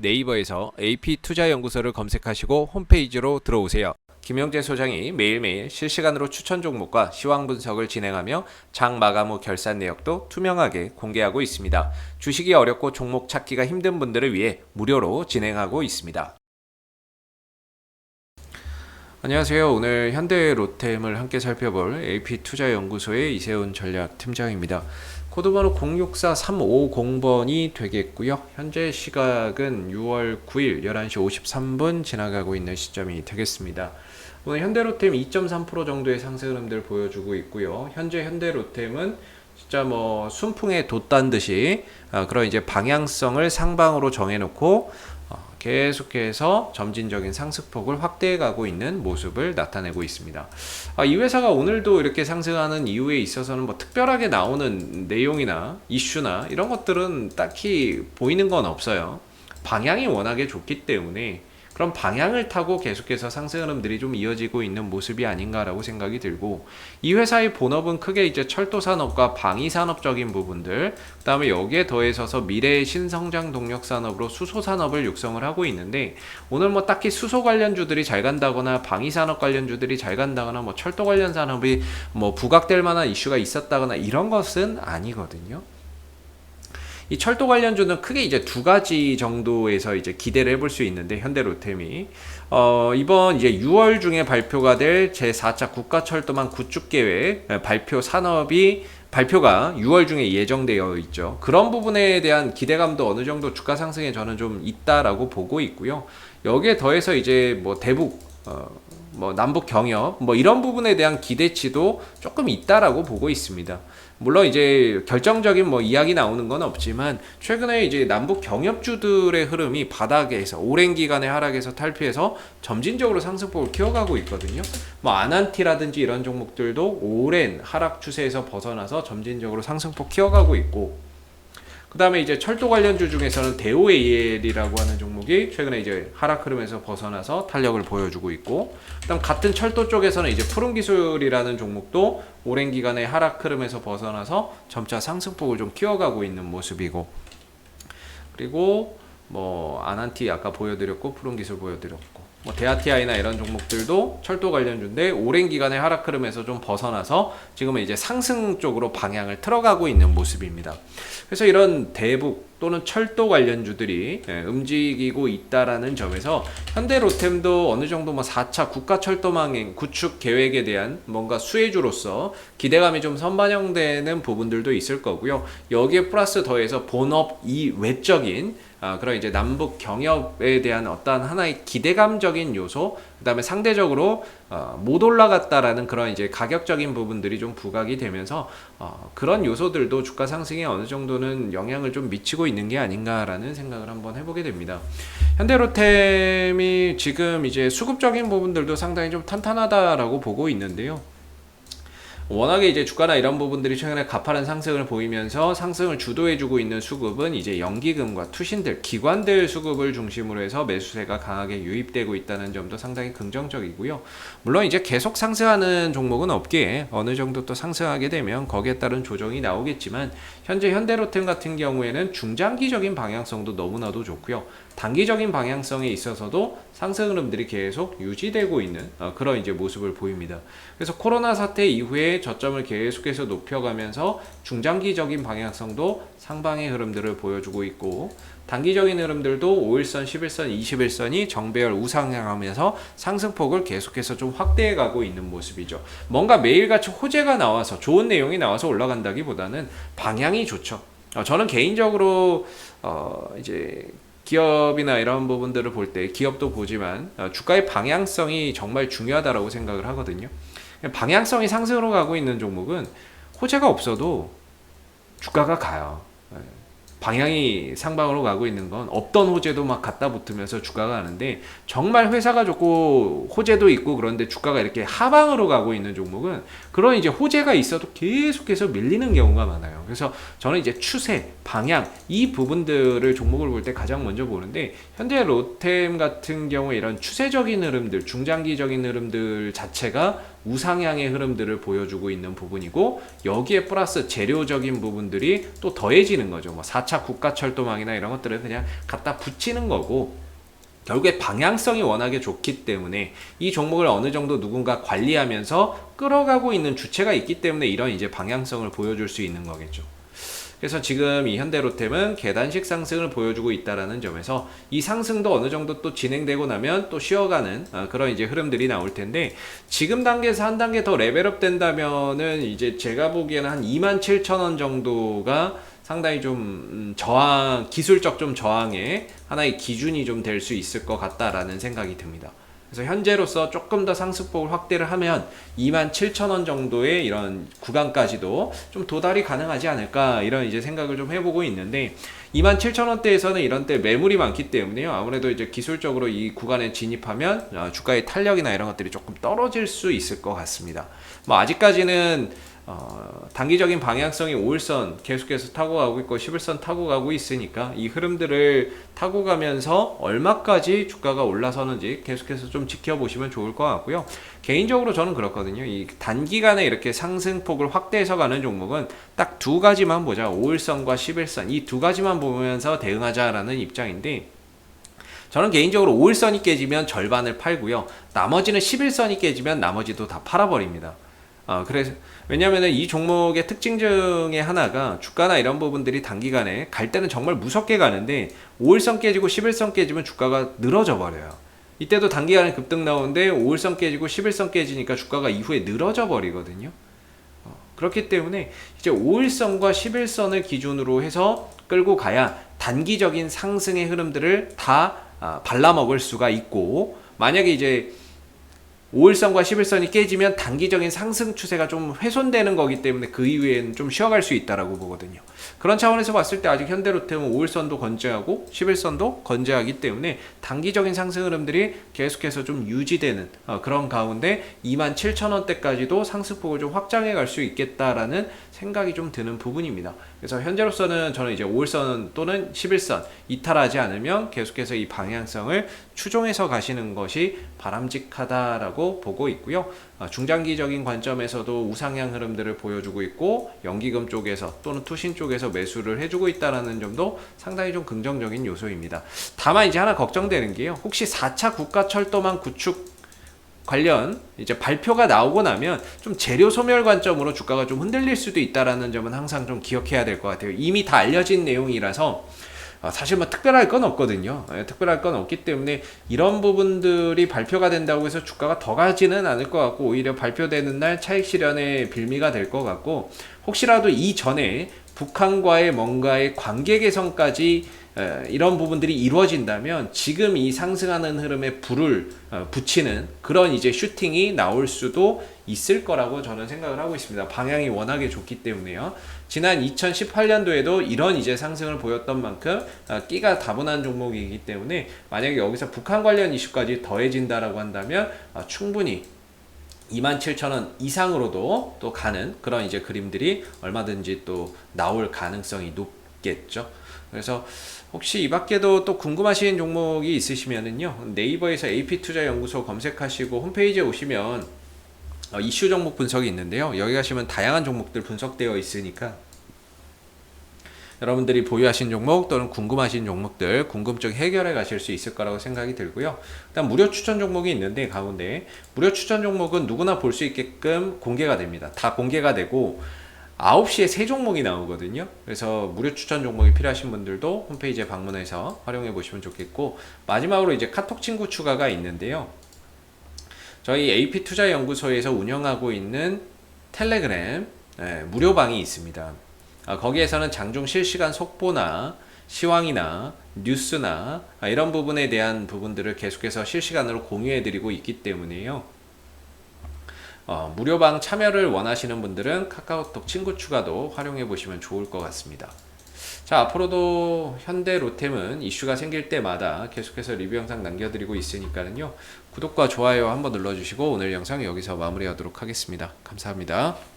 네이버에서 AP투자연구소를 검색하시고 홈페이지로 들어오세요. 김영재 소장이 매일매일 실시간으로 추천 종목과 시황 분석을 진행하며 장 마감 후 결산 내역도 투명하게 공개하고 있습니다. 주식이 어렵고 종목 찾기가 힘든 분들을 위해 무료로 진행하고 있습니다. 안녕하세요. 오늘 현대로템을 함께 살펴볼 AP투자연구소의 이세훈 전략팀장입니다. 코드번호 064350번이 되겠고요. 현재 시각은 6월 9일 11시 53분 지나가고 있는 시점이 되겠습니다. 오늘 현대로템 2.3% 정도의 상승 흐름들 보여주고 있고요. 현재 현대로템은 진짜 뭐 순풍에 돛단 듯이 그런 이제 방향성을 상방으로 정해놓고 계속해서 점진적인 상승폭을 확대해 가고 있는 모습을 나타내고 있습니다. 이 회사가 오늘도 이렇게 상승하는 이유에 있어서는 뭐 특별하게 나오는 내용이나 이슈나 이런 것들은 딱히 보이는 건 없어요. 방향이 워낙에 좋기 때문에 그런 방향을 타고 계속해서 상승 흐름들이 좀 이어지고 있는 모습이 아닌가라고 생각이 들고, 이 회사의 본업은 크게 이제 철도 산업과 방위 산업적인 부분들, 그다음에 여기에 더해져서 미래의 신성장 동력 산업으로 수소 산업을 육성을 하고 있는데, 오늘 뭐 딱히 수소 관련주들이 잘 간다거나 방위 산업 관련주들이 잘 간다거나 뭐 철도 관련 산업이 뭐 부각될 만한 이슈가 있었다거나 이런 것은 아니거든요. 이 철도 관련주는 크게 이제 두 가지 정도에서 이제 기대를 해볼 수 있는데, 현대로템이 이번 이제 6월 중에 발표가 될 제4차 국가철도망 구축 계획 발표가 6월 중에 예정되어 있죠. 그런 부분에 대한 기대감도 어느 정도 주가 상승에 저는 좀 있다라고 보고 있고요. 여기에 더해서 이제 뭐 대북 뭐 남북 경협 뭐 이런 부분에 대한 기대치도 조금 있다라고 보고 있습니다. 물론 이제 결정적인 뭐 이야기 나오는 건 없지만, 최근에 이제 남북 경협주들의 흐름이 바닥에서 오랜 기간의 하락에서 탈피해서 점진적으로 상승폭을 키워가고 있거든요. 뭐 아난티라든지 이런 종목들도 오랜 하락 추세에서 벗어나서 점진적으로 상승폭 키워가고 있고, 그 다음에 이제 철도 관련주 중에서는 대우AL이라고 하는 종목이 최근에 이제 하락 흐름에서 벗어나서 탄력을 보여주고 있고, 그다음 같은 철도 쪽에서는 이제 푸른기술이라는 종목도 오랜 기간의 하락 흐름에서 벗어나서 점차 상승폭을 좀 키워가고 있는 모습이고, 그리고 뭐 아난티 아까 보여드렸고 푸른기술 보여드렸고, 뭐 데아티아이나 이런 종목들도 철도 관련주인데 오랜 기간의 하락 흐름에서 좀 벗어나서 지금은 이제 상승 쪽으로 방향을 틀어가고 있는 모습입니다. 그래서 이런 대북 또는 철도 관련주들이 움직이고 있다라는 점에서 현대로템도 어느 정도 뭐 4차 국가철도망 구축 계획에 대한 뭔가 수혜주로서 기대감이 좀 선반영되는 부분들도 있을 거고요. 여기에 플러스 더해서 본업 외적인 그런 이제 남북 경협에 대한 어떤 하나의 기대감적인 요소, 그다음에 상대적으로 못 올라갔다라는 그런 이제 가격적인 부분들이 좀 부각이 되면서 그런 요소들도 주가 상승에 어느 정도는 영향을 좀 미치고 있는 게 아닌가라는 생각을 한번 해보게 됩니다. 현대로템이 지금 이제 수급적인 부분들도 상당히 좀 탄탄하다라고 보고 있는데요. 워낙에 이제 주가나 이런 부분들이 최근에 가파른 상승을 보이면서 상승을 주도해주고 있는 수급은 이제 연기금과 투신들, 기관들 수급을 중심으로 해서 매수세가 강하게 유입되고 있다는 점도 상당히 긍정적이고요. 물론 이제 계속 상승하는 종목은 없기에 어느 정도 또 상승하게 되면 거기에 따른 조정이 나오겠지만, 현재 현대로템 같은 경우에는 중장기적인 방향성도 너무나도 좋고요. 단기적인 방향성에 있어서도 상승 흐름들이 계속 유지되고 있는 그런 이제 모습을 보입니다. 그래서 코로나 사태 이후에 저점을 계속해서 높여가면서 중장기적인 방향성도 상방의 흐름들을 보여주고 있고, 단기적인 흐름들도 5일선, 11선, 21선이 정배열 우상향하면서 상승폭을 계속해서 좀 확대해 가고 있는 모습이죠. 뭔가 매일같이 호재가 나와서 좋은 내용이 나와서 올라간다기보다는 방향이 좋죠. 저는 개인적으로 이제 기업이나 이런 부분들을 볼 때 기업도 보지만 주가의 방향성이 정말 중요하다고 생각을 하거든요. 방향성이 상승으로 가고 있는 종목은 호재가 없어도 주가가 가요. 방향이 상방으로 가고 있는 건 없던 호재도 막 갖다 붙으면서 주가가 가는데, 정말 회사가 좋고 호재도 있고 그런데 주가가 이렇게 하방으로 가고 있는 종목은 그런 이제 호재가 있어도 계속해서 밀리는 경우가 많아요. 그래서 저는 이제 추세, 방향 이 부분들을 종목을 볼 때 가장 먼저 보는데, 현재 로템 같은 경우에 이런 추세적인 흐름들, 중장기적인 흐름들 자체가 우상향의 흐름들을 보여주고 있는 부분이고, 여기에 플러스 재료적인 부분들이 또 더해지는 거죠. 뭐 4차 국가철도망이나 이런 것들을 그냥 갖다 붙이는 거고, 결국에 방향성이 워낙에 좋기 때문에 이 종목을 어느 정도 누군가 관리하면서 끌어가고 있는 주체가 있기 때문에 이런 이제 방향성을 보여줄 수 있는 거겠죠. 그래서 지금 이 현대로템은 계단식 상승을 보여주고 있다라는 점에서 이 상승도 어느 정도 또 진행되고 나면 또 쉬어가는 그런 이제 흐름들이 나올 텐데, 지금 단계에서 한 단계 더 레벨업 된다면은 이제 제가 보기에는 한 27,000원 정도가 상당히 좀 저항, 기술적 좀 저항의 하나의 기준이 좀 될 수 있을 것 같다라는 생각이 듭니다. 그래서 현재로서 조금 더 상승폭을 확대를 하면 27,000원 정도의 이런 구간까지도 좀 도달이 가능하지 않을까, 이런 이제 생각을 좀 해보고 있는데, 27,000원대에서는 이런 때 매물이 많기 때문에요. 아무래도 이제 기술적으로 이 구간에 진입하면 주가의 탄력이나 이런 것들이 조금 떨어질 수 있을 것 같습니다. 뭐 아직까지는 단기적인 방향성이 5일선 계속해서 타고 가고 있고 11선 타고 가고 있으니까 이 흐름들을 타고 가면서 얼마까지 주가가 올라서는지 계속해서 좀 지켜보시면 좋을 것 같고요. 개인적으로 저는 그렇거든요. 이 단기간에 이렇게 상승폭을 확대해서 가는 종목은 딱 두 가지만 보자. 5일선과 11선 이 두 가지만 보면서 대응하자라는 입장인데, 저는 개인적으로 5일선이 깨지면 절반을 팔고요. 나머지는 11선이 깨지면 나머지도 다 팔아버립니다. 그래서 왜냐면은 이 종목의 특징 중에 하나가 주가나 이런 부분들이 단기간에 갈 때는 정말 무섭게 가는데 5일선 깨지고 11선 깨지면 주가가 늘어져 버려요. 이때도 단기간에 급등 나오는데 5일선 깨지고 11선 깨지니까 주가가 이후에 늘어져 버리거든요. 그렇기 때문에 이제 5일선과 11선을 기준으로 해서 끌고 가야 단기적인 상승의 흐름들을 다 발라먹을 수가 있고, 만약에 이제 5일선과 11선이 깨지면 단기적인 상승 추세가 좀 훼손되는 거기 때문에 그 이후에는 좀 쉬어갈 수 있다라고 보거든요. 그런 차원에서 봤을 때 아직 현대로템은 5일선도 건재하고 11선도 건재하기 때문에 단기적인 상승 흐름들이 계속해서 좀 유지되는 그런 가운데 27,000원대까지도 상승폭을 좀 확장해 갈 수 있겠다라는 생각이 좀 드는 부분입니다. 그래서 현재로서는 저는 이제 5일선 또는 11선 이탈하지 않으면 계속해서 이 방향성을 추종해서 가시는 것이 바람직하다라고 보고 있고요. 중장기적인 관점에서도 우상향 흐름들을 보여주고 있고, 연기금 쪽에서 또는 투신 쪽에서 매수를 해주고 있다는 점도 상당히 좀 긍정적인 요소입니다. 다만 이제 하나 걱정되는 게요, 혹시 4차 국가철도망 구축 관련 이제 발표가 나오고 나면 좀 재료 소멸 관점으로 주가가 좀 흔들릴 수도 있다라는 점은 항상 좀 기억해야 될 것 같아요. 이미 다 알려진 내용이라서 사실 뭐 특별할 건 없거든요. 특별할 건 없기 때문에 이런 부분들이 발표가 된다고 해서 주가가 더 가지는 않을 것 같고, 오히려 발표되는 날 차익 실현의 빌미가 될 것 같고, 혹시라도 이전에 북한과의 뭔가의 관계 개선까지 이런 부분들이 이루어진다면 지금 이 상승하는 흐름에 불을 붙이는 그런 이제 슈팅이 나올 수도 있을 거라고 저는 생각을 하고 있습니다. 방향이 워낙에 좋기 때문에요. 지난 2018년도에도 이런 이제 상승을 보였던 만큼 끼가 다분한 종목이기 때문에 만약에 여기서 북한 관련 이슈까지 더해진다라고 한다면 충분히 27,000원 이상으로도 또 가는 그런 이제 그림들이 얼마든지 또 나올 가능성이 높겠죠. 그래서 혹시 이 밖에도 또 궁금하신 종목이 있으시면은요, 네이버에서 AP투자연구소 검색하시고 홈페이지에 오시면 이슈 종목 분석이 있는데요. 여기 가시면 다양한 종목들 분석되어 있으니까 여러분들이 보유하신 종목 또는 궁금하신 종목들 궁금증 해결해 가실 수 있을 거라고 생각이 들고요. 일단 무료 추천 종목이 있는데, 가운데 무료 추천 종목은 누구나 볼 수 있게끔 공개가 됩니다. 다 공개가 되고 9시에 세 종목이 나오거든요. 그래서 무료 추천 종목이 필요하신 분들도 홈페이지에 방문해서 활용해 보시면 좋겠고, 마지막으로 이제 카톡 친구 추가가 있는데요. 저희 AP투자연구소에서 운영하고 있는 텔레그램 무료방이 있습니다. 거기에서는 장중 실시간 속보나 시황이나 뉴스나 이런 부분에 대한 부분들을 계속해서 실시간으로 공유해 드리고 있기 때문에요. 무료방 참여를 원하시는 분들은 카카오톡 친구 추가도 활용해 보시면 좋을 것 같습니다. 자, 앞으로도 현대로템은 이슈가 생길 때마다 계속해서 리뷰 영상 남겨드리고 있으니까요. 구독과 좋아요 한번 눌러주시고 오늘 영상 여기서 마무리하도록 하겠습니다. 감사합니다.